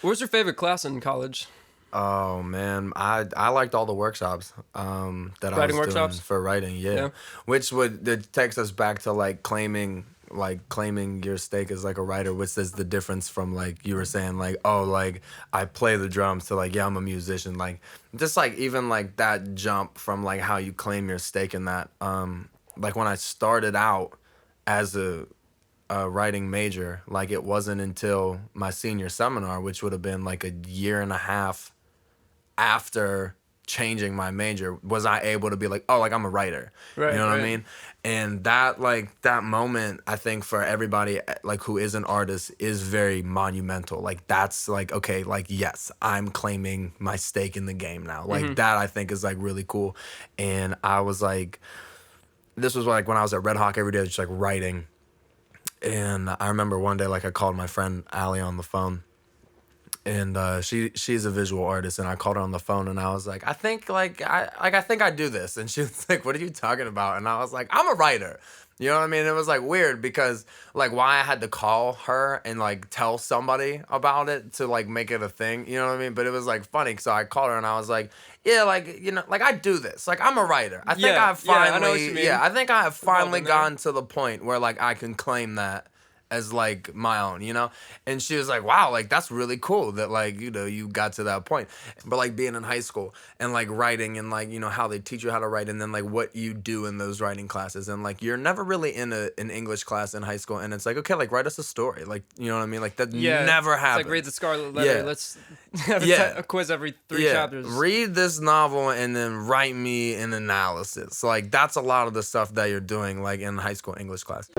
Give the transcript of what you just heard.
What was your favorite class in college? Oh man, I liked all the workshops that I Writing was doing workshops? for writing, yeah. Yeah. Which would that takes us back to claiming your stake as like a writer, which is the difference from like you were saying like, oh, like I play the drums to like, yeah, I'm a musician. Like just like even like that jump from like how you claim your stake in that. Like when I started out as a writing major, like it wasn't until my senior seminar, which would have been like a year and a half after changing my major, was I able to be like, oh, like I'm a writer. You Right, know what I right. mean? And that like that moment, I think for everybody like who is an artist is very monumental. Like that's like, okay, like yes, I'm claiming my stake in the game now. Like Mm-hmm. that I think is like really cool. And I was like, this was like when I was at Red Hawk every day, just like writing. And I remember one day like I called my friend Allie on the phone, and she's a visual artist, and I called her on the phone and I was like, I think I do this. And she was like, what are you talking about? And I was like, I'm a writer. You know what I mean? It was like weird because like why I had to call her and like tell somebody about it to like make it a thing, you know what I mean? But it was like funny, so I called her and I was like, yeah, like, you know, like I do this. Like I'm a writer. I think Yeah, I've yeah, I know what you finally, mean. I think I have We've all finally been there. gotten to the point where like I can claim that as like my own, you know? And she was like, wow, like that's really cool that like, you know, you got to that point. But like being in high school and like writing and like, you know, how they teach you how to write and then like what you do in those writing classes. And like you're never really in an English class in high school and it's like, okay, like write us a story. Like, you know what I mean? Like that Yeah, never it's like read happens. the Scarlet Letter. Yeah. Let's have Yeah. a quiz every 3 Yeah, chapters. read this novel and then write me an analysis. So like that's a lot of the stuff that you're doing like in high school English class.